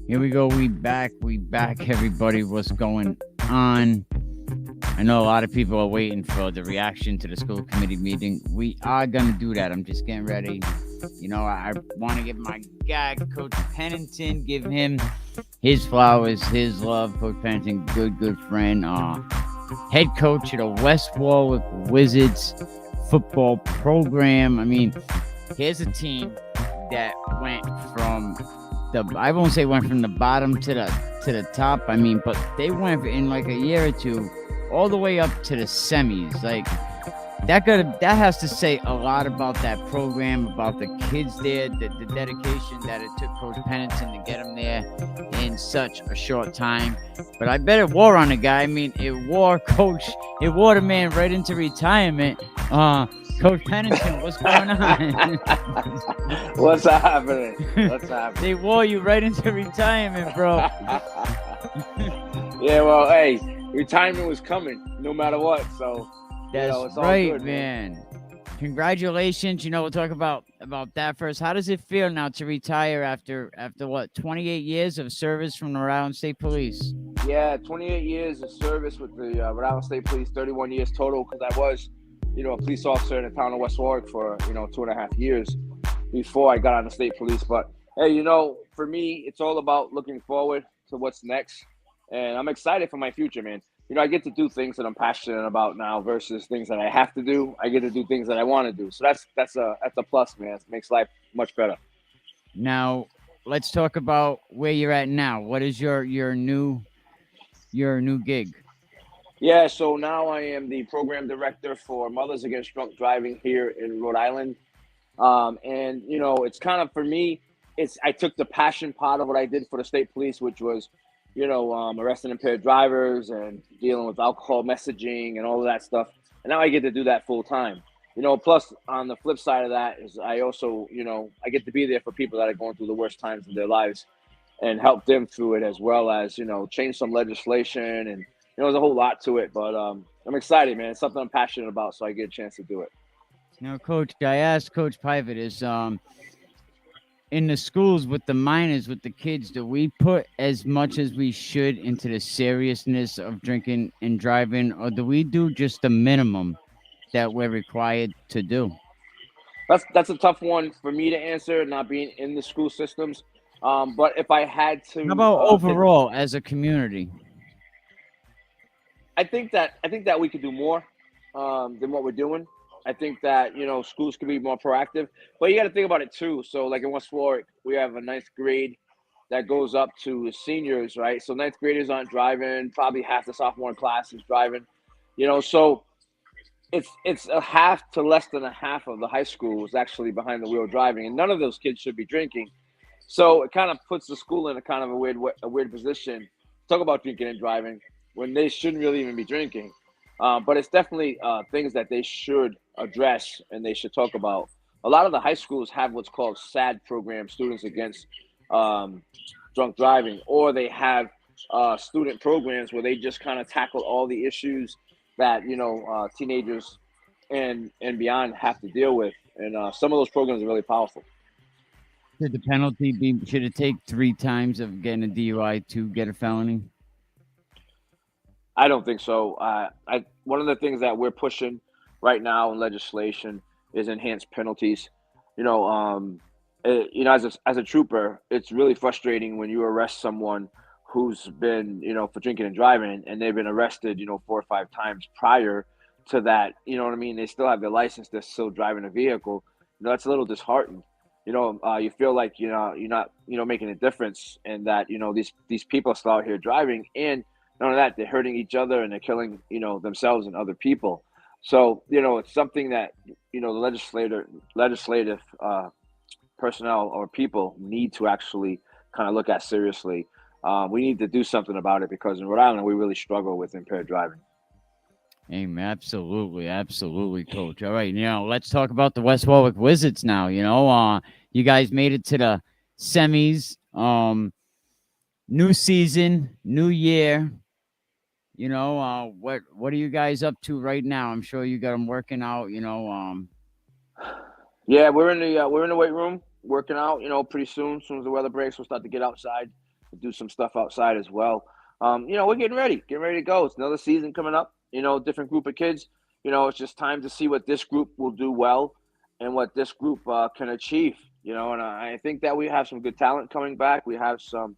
Here we go. We back, everybody. What's going on? I know a lot of people are waiting for the reaction to the school committee meeting. We are going to do that. I'm just getting ready. I want to give my guy, Coach Pennington, give him his flowers, his love. Coach Pennington, good friend. Head coach of the West Warwick Wizards football program. I mean, here's a team that went from I won't say went from the bottom to the top. I mean, but they went in like a year or two all the way up to the semis. Like that has to say a lot about that program, about the kids there, the dedication that it took Coach Pennington to get them there in such a short time. But I bet it wore on the guy. I mean, it wore the man right into retirement. Coach Pennington, what's going on? What's happening? They wore you right into retirement, bro. Yeah, well, hey, retirement was coming no matter what. So that's it's all right, good, man. Congratulations. We'll talk about that first. How does it feel now to retire after what, 28 years of service from the Rhode Island State Police? Yeah, 28 years of service with the Rhode Island State Police, 31 years total, because I was a police officer in the town of West Warwick for 2.5 years before I got on the state police. But hey, for me, it's all about looking forward to what's next, and I'm excited for my future, man. I get to do things that I'm passionate about now versus things that I have to do. I get to do things that I want to do, so that's a plus, man. It makes life much better. Now, let's talk about where you're at now. What is your new gig? Yeah, so now I am the program director for Mothers Against Drunk Driving here in Rhode Island. And it's kind of, for me, I took the passion part of what I did for the state police, which was, arresting impaired drivers and dealing with alcohol messaging and all of that stuff. And now I get to do that full time. Plus on the flip side of that is I also, I get to be there for people that are going through the worst times in their lives and help them through it, as well as, change some legislation. And there's a whole lot to it, but I'm excited, man. It's something I'm passionate about, so I get a chance to do it. Now, Coach, I asked Coach Pivot, is in the schools with the minors, with the kids, do we put as much as we should into the seriousness of drinking and driving, or do we do just the minimum that we're required to do? That's a tough one for me to answer, not being in the school systems. But if I had to, how about overall as a community? I think that we could do more than what we're doing. I think that schools could be more proactive, but you got to think about it too. So, like in West Warwick, we have a ninth grade that goes up to seniors, right? So ninth graders aren't driving. Probably half the sophomore class is driving. So it's a half to less than a half of the high school is actually behind the wheel driving, and none of those kids should be drinking. So it kind of puts the school in a kind of a weird position. Talk about drinking and driving when they shouldn't really even be drinking. But it's definitely things that they should address and they should talk about. A lot of the high schools have what's called SAD programs, Students Against Drunk Driving, or they have student programs where they just kind of tackle all the issues that teenagers and beyond have to deal with. And some of those programs are really powerful. Should the penalty be? Should it take 3 times of getting a DUI to get a felony? I don't think so. One of the things that we're pushing right now in legislation is enhanced penalties. As a trooper, it's really frustrating when you arrest someone who's been, for drinking and driving, and they've been arrested, 4 or 5 times prior to that. You know what I mean? They still have their license. They're still driving a vehicle. That's a little disheartening. You feel like you're not making a difference, and that these people are still out here driving, and none of that, they're hurting each other and they're killing themselves and other people. So it's something that the legislative personnel or people need to actually kind of look at seriously. We need to do something about it, because in Rhode Island we really struggle with impaired driving. Amen. Absolutely, Coach. All right, let's talk about the West Warwick Wizards now. You guys made it to the semis. New season, new year. What are you guys up to right now? I'm sure you got them working out. Yeah, we're in the weight room working out. Pretty soon, as soon as the weather breaks, we'll start to get outside, do some stuff outside as well. We're getting ready to go. It's another season coming up. Different group of kids. It's just time to see what this group will do well and what this group can achieve. And I think that we have some good talent coming back. We have some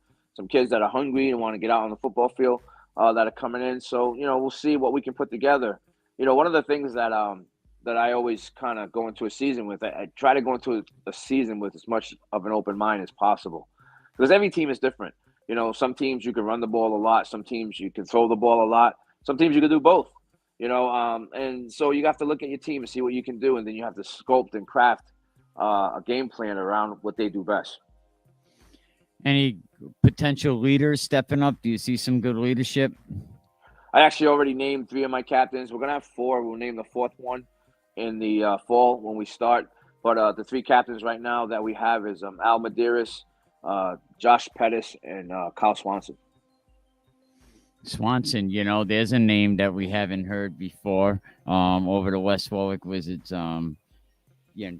kids that are hungry and want to get out on the football field that are coming in. So we'll see what we can put together. One of the things that I always kind of go into a season with. I try to go into a season with as much of an open mind as possible, because every team is different. Some teams you can run the ball a lot, some teams you can throw the ball a lot, some teams you can do both. And so you have to look at your team and see what you can do, and then you have to sculpt and craft a game plan around what they do best. Any potential leaders stepping up? Do you see some good leadership? I actually already named 3 of my captains. We're gonna have 4. We'll name the 4th one in the fall when we start. But the 3 captains right now that we have is Al Medeiros, Josh Pettis, and Kyle Swanson. Swanson, there's a name that we haven't heard before. Over the West Warwick Wizards. Yeah.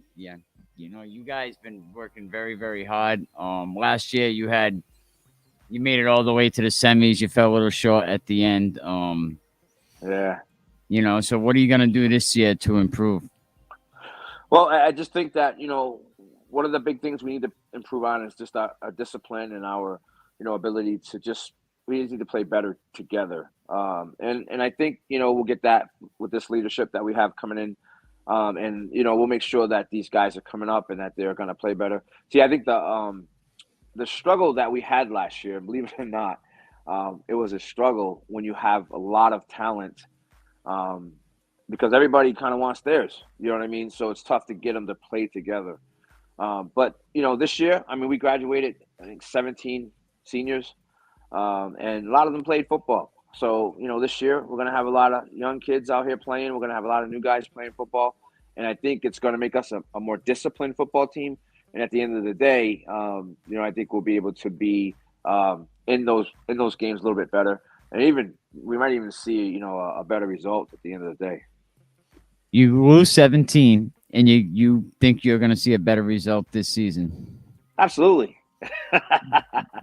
You guys been working very, very hard. Last year you made it all the way to the semis. You fell a little short at the end. Yeah. So what are you gonna do this year to improve? Well, I just think that one of the big things we need to improve on is just our discipline and our ability to we need to play better together. And I think we'll get that with this leadership that we have coming in. And we'll make sure that these guys are coming up and that they're going to play better. See, I think the struggle that we had last year, believe it or not, it was a struggle when you have a lot of talent, because everybody kind of wants theirs. You know what I mean? So it's tough to get them to play together. But this year, I mean, we graduated, I think, 17 seniors, and a lot of them played football. So, this year we're going to have a lot of young kids out here playing. We're going to have a lot of new guys playing football. And I think it's going to make us a more disciplined football team. And at the end of the day, I think we'll be able to be in those games a little bit better. And we might even see, a better result at the end of the day. You lose 17, and you think you're going to see a better result this season? Absolutely.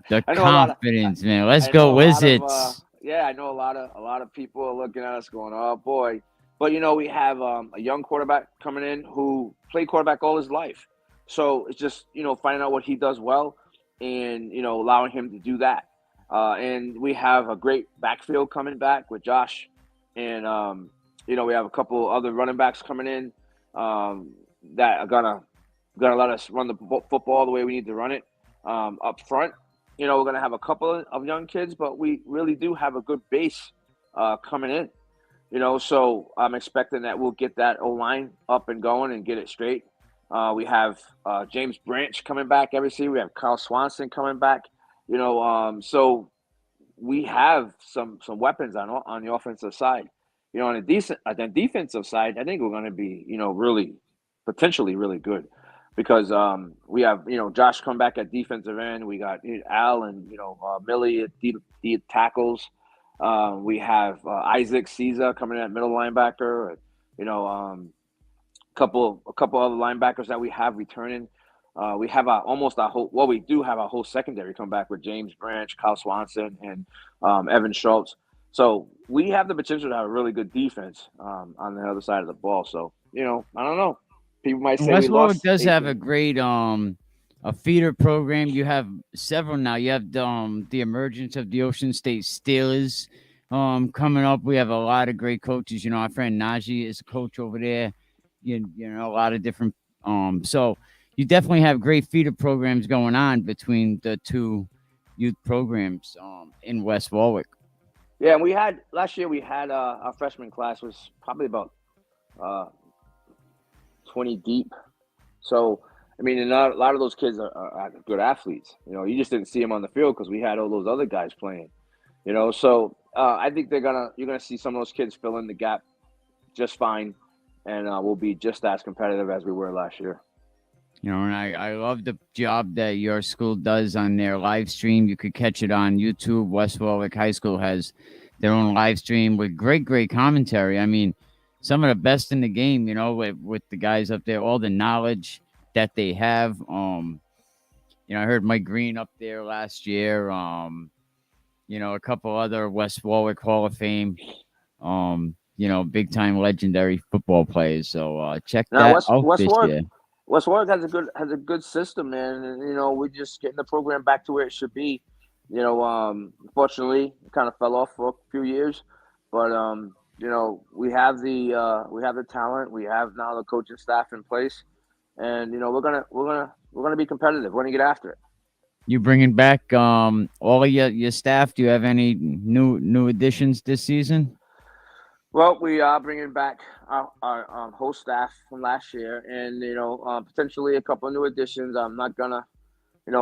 The confidence, man. Let's go Wizards. Yeah, I know a lot of people are looking at us going, "Oh boy," but we have a young quarterback coming in who played quarterback all his life, so it's just finding out what he does well, and allowing him to do that. And we have a great backfield coming back with Josh, and we have a couple other running backs coming in that are gonna let us run the football the way we need to run it up front. We're going to have a couple of young kids, but we really do have a good base coming in. So I'm expecting that we'll get that O-line up and going and get it straight. We have James Branch coming back every season. We have Kyle Swanson coming back. So we have some weapons on the offensive side. On the defensive side, I think we're going to be really potentially really good. Because we have Josh come back at defensive end, we got Al and Millie at deep tackles. We have Isaac Caesar coming in at middle linebacker. A couple other linebackers that we have returning. We have we do have a whole secondary come back with James Branch, Kyle Swanson, and Evan Schultz. So we have the potential to have a really good defense on the other side of the ball. So I don't know. People might say West Warwick does have a great a feeder program. You have several now. You have the emergence of the Ocean State Steelers coming up. We have a lot of great coaches. Our friend Najee is a coach over there. A lot of different. So you definitely have great feeder programs going on between the 2 youth programs in West Warwick. Yeah, and last year we had our freshman class was probably about 20 deep. So, I mean, a lot of those kids are good athletes. You just didn't see them on the field because we had all those other guys playing. So I think you're gonna see some of those kids fill in the gap just fine, and we'll be just as competitive as we were last year. And I love the job that your school does on their live stream. You could catch it on YouTube. West Warwick High School has their own live stream with great commentary. I mean, some of the best in the game, with the guys up there, all the knowledge that they have. I heard Mike Green up there last year. A couple other West Warwick Hall of Fame, big time legendary football players. So check Now that out this year. West Warwick has a good system, man, and we're just getting the program back to where it should be. Unfortunately, it kind of fell off for a few years, but we have the talent, we have now the coaching staff in place, and we're gonna be competitive. We're gonna get after it. You bringing back all of your staff? Do you have any new additions this season? Well, we are bringing back our whole staff from last year, and potentially a couple of new additions. I'm not gonna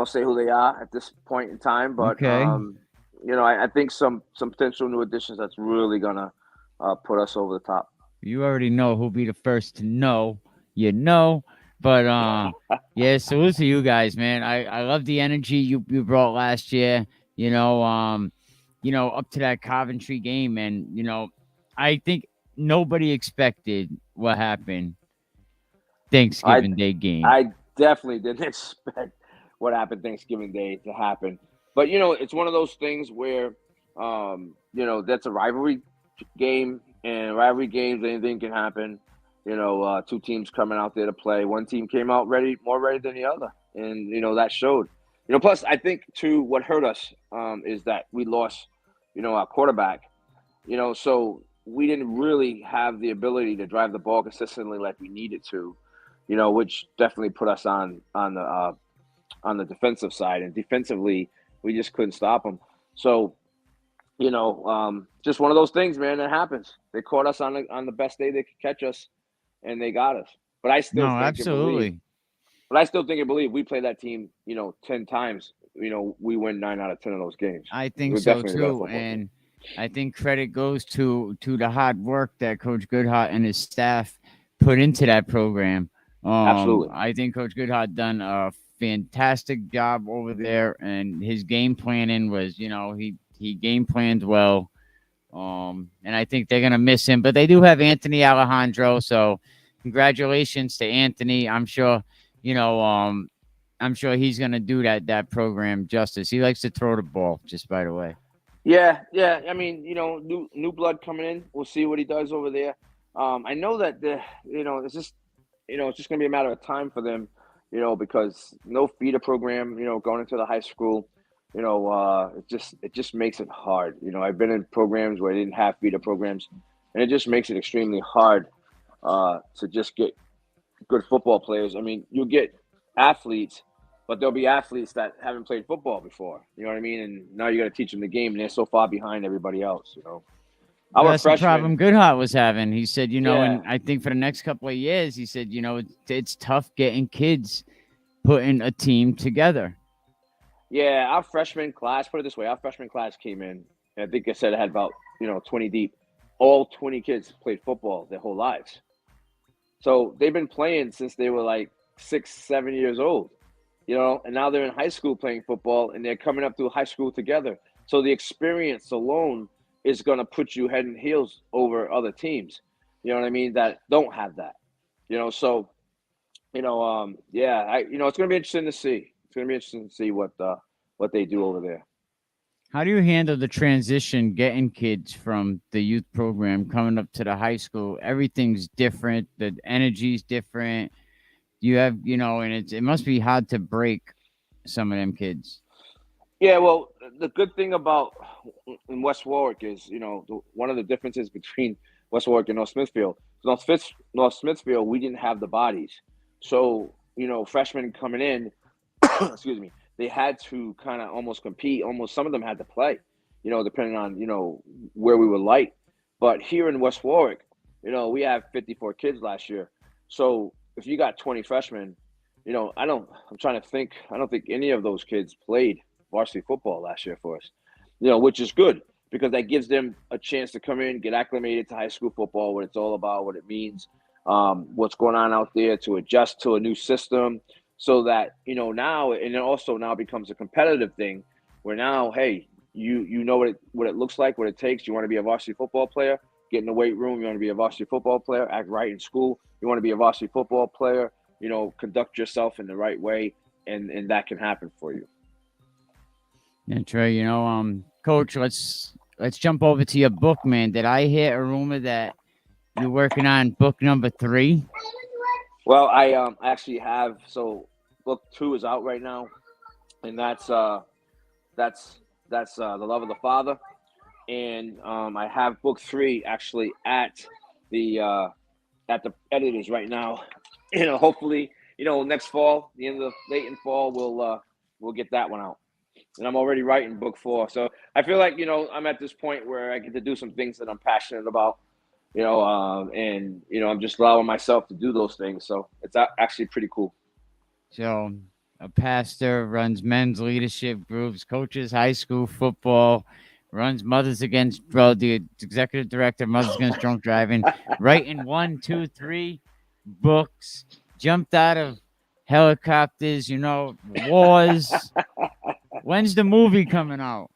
say who they are at this point in time, but Okay. I think some potential new additions that's really gonna put us over the top. You already know who'll be the first to know. But yeah, salute to you guys, man. I love the energy you brought last year. Up to that Coventry game, and I think nobody expected what happened I Thanksgiving Day game. I definitely didn't expect what happened Thanksgiving Day to happen, but it's one of those things where that's a rivalry game, and rivalry games anything can happen. Two teams coming out there to play. One team came out more ready than the other, and that showed. Plus I think too what hurt us is that we lost, our quarterback. So we didn't really have the ability to drive the ball consistently like we needed to. Which definitely put us on the defensive side, and defensively we just couldn't stop them. So just one of those things, man. That happens. They caught us on the best day they could catch us, and they got us. But I still No, think and believe. absolutely. But I still think and believe we play that team, 10 times. We win 9 out of 10 of those games. I think We're so definitely the better too, football team. and I think credit goes to the hard work that Coach Goodhart and his staff put into that program. Absolutely. I think Coach Goodhart done a fantastic job over there, and his game planning was, he game planned well. And I think they're gonna miss him, but they do have Anthony Alejandro, so congratulations to Anthony. I'm sure he's gonna do that program justice. He likes to throw the ball, just by the way. Yeah. I mean, new blood coming in. We'll see what he does over there. I know that it's just gonna be a matter of time for them, because no feeder program, going into the high school, it just makes it hard. I've been in programs where they didn't have feeder programs, and it just makes it extremely hard to just get good football players. I mean, you get athletes, but there'll be athletes that haven't played football before. You know what I mean? And now you got to teach them the game, and they're so far behind everybody else. Well, Our that's the freshmen, problem Goodhart was having. He said, yeah, and I think for the next couple of years, he said, it's tough getting kids putting a team together. yeah, our freshman class. Put it this way: our freshman class came in, and I think I said it had about 20 deep. All 20 kids played football their whole lives, so they've been playing since they were like 6, 7 years old. And now they're in high school playing football, and they're coming up through high school together. So the experience alone is going to put you head and heels over other teams. You know what I mean? That don't have that. So yeah, it's going to be interesting to see. It's going to be interesting to see what they do over there. How do you handle the transition getting kids from the youth program coming up to the high school? Everything's different. The energy's different. You have, and it must be hard to break some of them kids. Yeah, well, the good thing about in West Warwick is, one of the differences between West Warwick and North Smithfield. North Smithfield, we didn't have the bodies. So, freshmen coming in, excuse me, they had to kind of almost compete. Almost some of them had to play, depending on, where we were light. But here in West Warwick, we have 54 kids last year. So if you got 20 freshmen, I'm trying to think, I don't think any of those kids played varsity football last year for us, which is good because that gives them a chance to come in, get acclimated to high school football, what it's all about, what it means, what's going on out there, to adjust to a new system, so that now, and it also now becomes a competitive thing where now, hey, you know what it looks like, what it takes. You want to be a varsity football player, get in the weight room. You want to be a varsity football player, act right in school. You want to be a varsity football player, conduct yourself in the right way, and that can happen for you. Yeah, Trey, Coach, let's jump over to your book, man. Did I hear a rumor that you're working on book number 3? Well, I actually have. So book 2 is out right now, and that's The Love of the Father, and I have book 3 actually at the editors right now. Hopefully, next fall, the end of late in fall, we'll get that one out. And I'm already writing book 4, so I feel like I'm at this point where I get to do some things that I'm passionate about. And I'm just allowing myself to do those things. So it's actually pretty cool. So a pastor, runs men's leadership groups, coaches high school football, runs Mothers Against, the executive director, Mothers Against Drunk Driving, writing 1, 2, 3 books, jumped out of helicopters, wars. When's the movie coming out?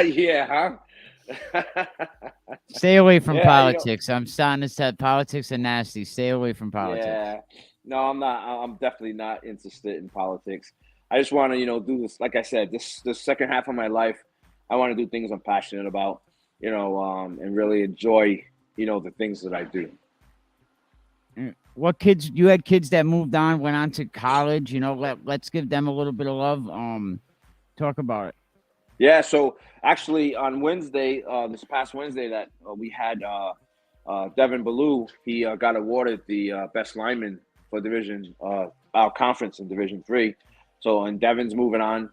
Yeah, huh? Stay away from politics. I'm starting to say politics are nasty. Stay away from politics. Yeah. No, I'm not. I'm definitely not interested in politics. I just want to, do this. Like I said, this second half of my life, I want to do things I'm passionate about, and really enjoy, the things that I do. What kids? You had kids that moved on, went on to college. Let's give them a little bit of love. Talk about it. Yeah. So actually, on Wednesday, this past Wednesday, that we had Devin Ballou. He got awarded the best lineman for our conference in Division 3. So, and Devin's moving on.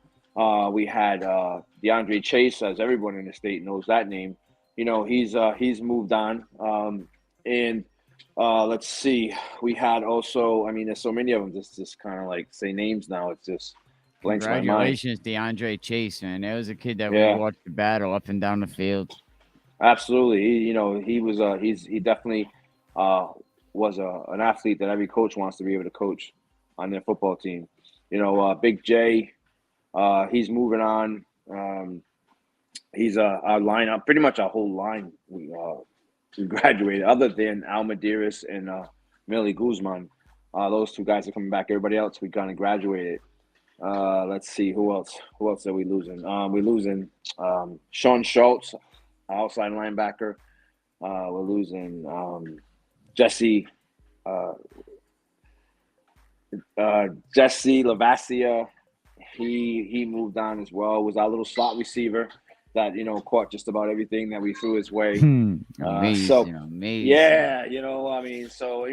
We had DeAndre Chase, as everyone in the state knows that name. He's moved on. And let's see, we had also. I mean, there's so many of them. Just kind of like say names now. It's just blanks my mind. Congratulations, DeAndre Chase, man. There was a kid that we watched the battle up and down the field. Absolutely, he definitely was an athlete that every coach wants to be able to coach on their football team. Big J, he's moving on. He's our lineup, pretty much our whole line. We graduated, other than Al Medeiros and Millie Guzman. Those 2 guys are coming back. Everybody else, we kind of graduated. Let's see, who else? Who else are we losing? We're losing Sean Schultz, outside linebacker. We're losing Jesse Lavasia. He moved on as well. Was our little slot receiver that caught just about everything that we threw his way. Amazing. Yeah, so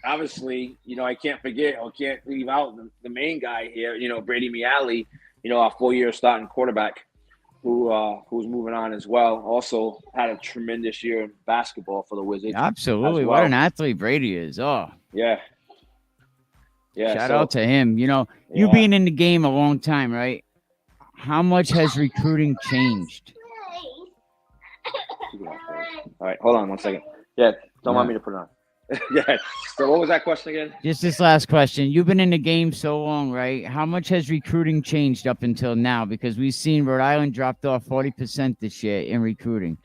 obviously, I can't forget or can't leave out the main guy here. Brady Miali, our 4-year starting quarterback, who's moving on as well. Also had a tremendous year in basketball for the Wizards. Absolutely, what an athlete Brady is. Oh, yeah. Shout out to him. You being in the game a long time, right? How much has recruiting changed? All right, hold on 1 second. Yeah, don't want me to put it on. Yeah. So what was that question again? Just this last question. You've been in the game so long, right? How much has recruiting changed up until now? Because we've seen Rhode Island dropped off 40% this year in recruiting.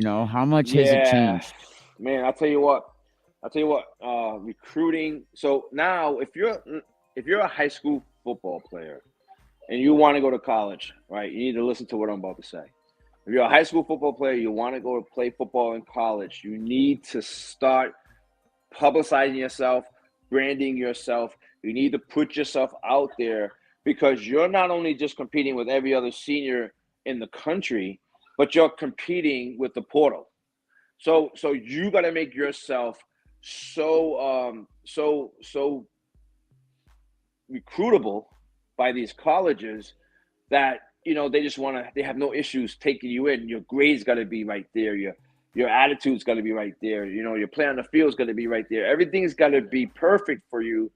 How much has it changed? Man, I'll tell you what. Recruiting. So now, if you're a high school football player and you want to go to college, right? You need to listen to what I'm about to say. If you're a high school football player, you want to go to play football in college, you need to start publicizing yourself, branding yourself. You need to put yourself out there, because you're not only just competing with every other senior in the country, but you're competing with the portal. So you got to make yourself so recruitable by these colleges that they have no issues taking you in. Your grades got to be right there. Your attitude's got to be right there. Your play on the field's got to be right there. Everything's got to be perfect for you,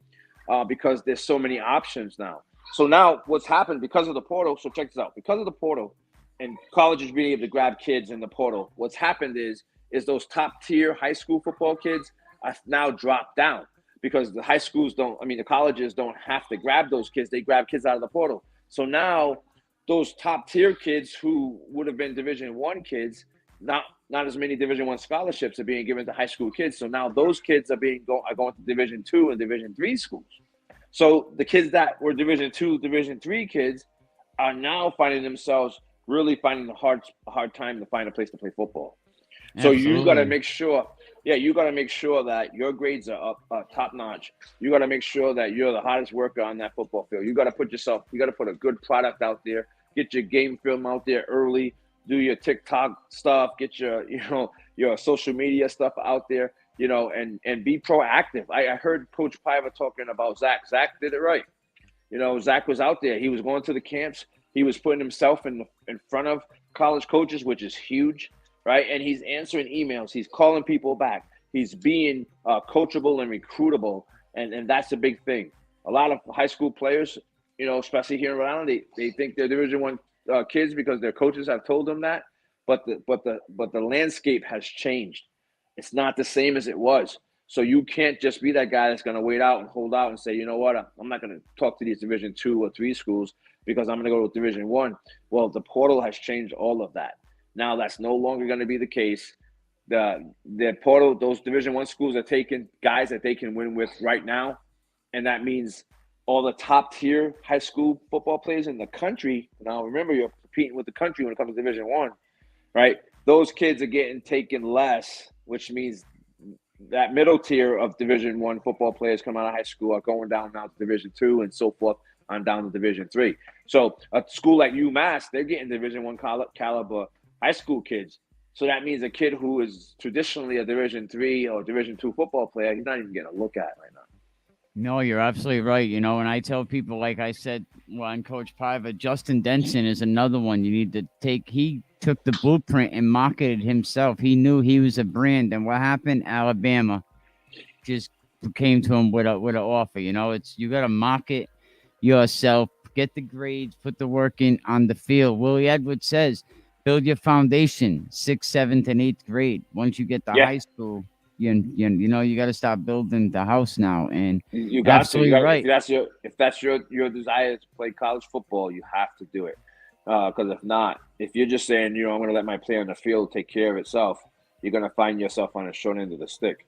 because there's so many options now. So now what's happened because of the portal? So check this out. Because of the portal and colleges being able to grab kids in the portal, what's happened is those top tier high school football kids have now dropped down, because the the colleges don't have to grab those kids. They grab kids out of the portal. So now those top tier kids who would have been Division I kids not as many Division I scholarships are being given to high school kids. So now those kids are going to Division II and Division III schools. So the kids that were Division II, Division III kids are now finding themselves really finding a hard time to find a place to play football. So you got to Absolutely. make sure, yeah, you got to make sure that your grades are up top notch. You got to make sure that you're the hardest worker on that football field. You got to put a good product out there. Get your game film out there early. Do your TikTok stuff. Get your, your social media stuff out there. And be proactive. I heard Coach Piva talking about Zach. Zach did it right. Zach was out there. He was going to the camps. He was putting himself in front of college coaches, which is huge, right? And he's answering emails. He's calling people back. He's being coachable and recruitable, and that's a big thing. A lot of high school players, especially here in Rhode Island, they think they're Division I kids because their coaches have told them that. But the landscape has changed. It's not the same as it was. So you can't just be that guy that's going to wait out and hold out and say, you know what, I'm not going to talk to these Division II or III schools because I'm going to go to Division I. Well, the portal has changed all of that. Now that's no longer going to be the case. The portal, those Division I schools are taking guys that they can win with right now, and that means all the top tier high school football players in the country. Now remember, you're competing with the country when it comes to Division I, right? Those kids are getting taken less, which means that middle tier of Division I football players coming out of high school are going down now to Division II and so forth on down to Division III. So a school like UMass, they're getting Division I caliber high school kids. So that means a kid who is traditionally a Division III or Division II football player, he's not even getting a look at right now. No, you're absolutely right. And I tell people, like I said, on Coach Piva, Justin Denson is another one you need to take. He took the blueprint and marketed himself. He knew he was a brand. And what happened? Alabama just came to him with an offer. It's you got to market yourself, get the grades, put the work in on the field. Willie Edwards says, build your foundation, sixth, seventh, and eighth grade. Once you get to Yeah, high school, you got to start building the house now. And you got to. You absolutely got if right. that's your desire to play college football, you have to do it. Because if not, if you're just saying, I'm going to let my play on the field take care of itself, you're going to find yourself on the short end of the stick.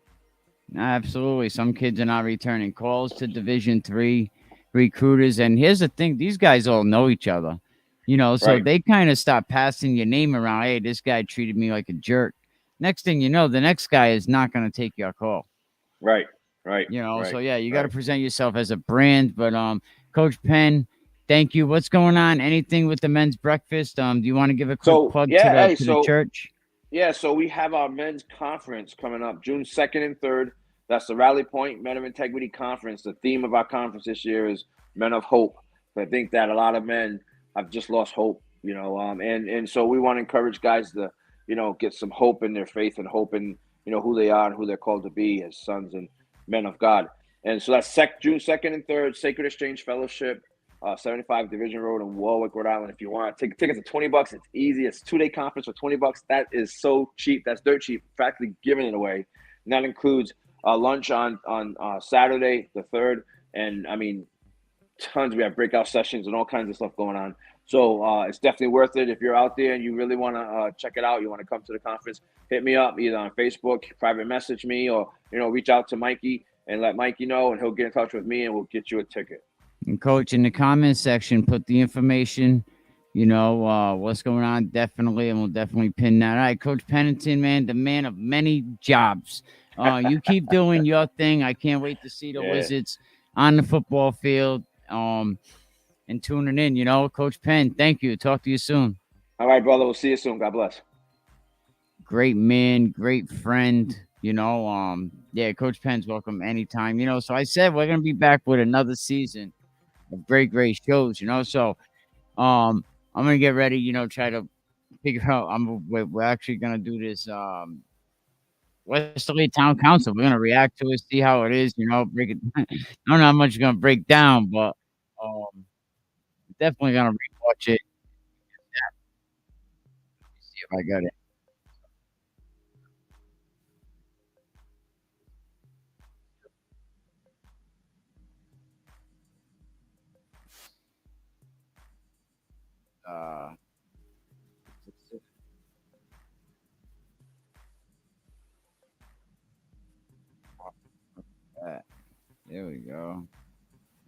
Absolutely. Some kids are not returning calls to Division III recruiters. And here's the thing, these guys all know each other. So Right, they kind of stop passing your name around. Hey, this guy treated me like a jerk. Next thing you know, the next guy is not going to take your call. right, right, So right, yeah, you got to right. present yourself as a brand. But Coach Penn, thank you. What's going on? Anything with the men's breakfast? Do you want to give a quick So plug to yeah, the hey, to the so church? yeah, so we have our men's conference coming up June 2nd and 3rd. That's the Rally Point Men of Integrity Conference. The theme of our conference this year is Men of Hope. I think that a lot of men have just lost hope, and so we want to encourage guys to, get some hope in their faith and hope in, who they are and who they're called to be as sons and men of God. And so that's June 2nd and 3rd, Sacred Exchange Fellowship, 75 Division Road in Warwick, Rhode Island. If you want, take tickets at $20. It's easy. It's a 2-day conference for $20. That is so cheap. That's dirt cheap. Practically giving it away. And that includes lunch on Saturday the 3rd, and I mean, tons. We have breakout sessions and all kinds of stuff going on. So it's definitely worth it. If you're out there and you really want to check it out, you want to come to the conference, hit me up either on Facebook, private message me, or reach out to Mikey and let Mikey know, and he'll get in touch with me, and we'll get you a ticket. And Coach, in the comments section, put the information, what's going on, definitely, and we'll definitely pin that. All right, Coach Pennington, man, the man of many jobs. You keep doing your thing. I can't wait to see the Yeah. Wizards on the football field and tuning in. Coach Penn, thank you. Talk to you soon. All right, brother. We'll see you soon. God bless. Great man, great friend. Yeah, Coach Penn's welcome anytime. So I said we're gonna be back with another season of great shows. So I'm gonna get ready. Try to figure out. We're actually gonna do this. Westerly Town Council. We're gonna react to it, see how it is. Break it. I don't know how much it's gonna break down, but um, definitely gonna rewatch it. See if I got it. Uh, go.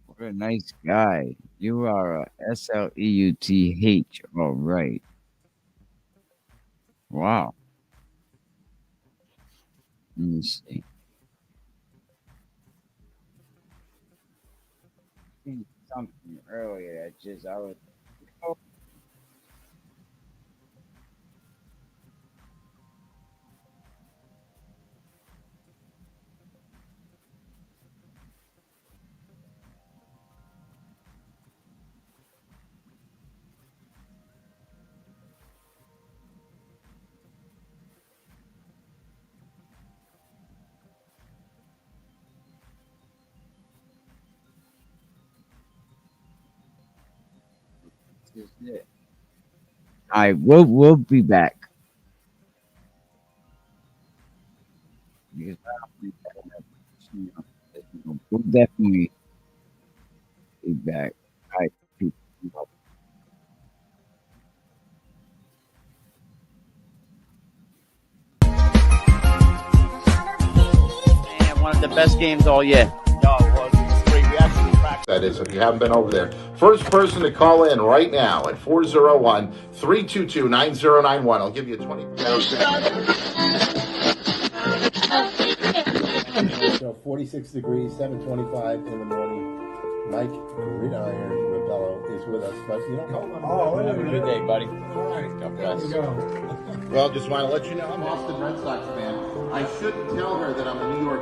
What a nice guy. You are a Sleuth. All right. Wow. Let me see. Seen something earlier that just I was. Oh, this is it. All right, we'll be back because I don't think that we'll definitely be back. All right, people. And one of the best games all year. No, it was. It was great. We actually practiced. That is, if you haven't been over there. First person to call in right now at 401-322-9091. I'll give you 20. So 46 degrees, 7:25 in the morning. Mike Gridiron Rebello is with us, but you don't know him. Have a good day, buddy. All right, God bless. there we go. Well, just want to let you know I'm a Boston Red Sox fan. I shouldn't tell her that I'm a New York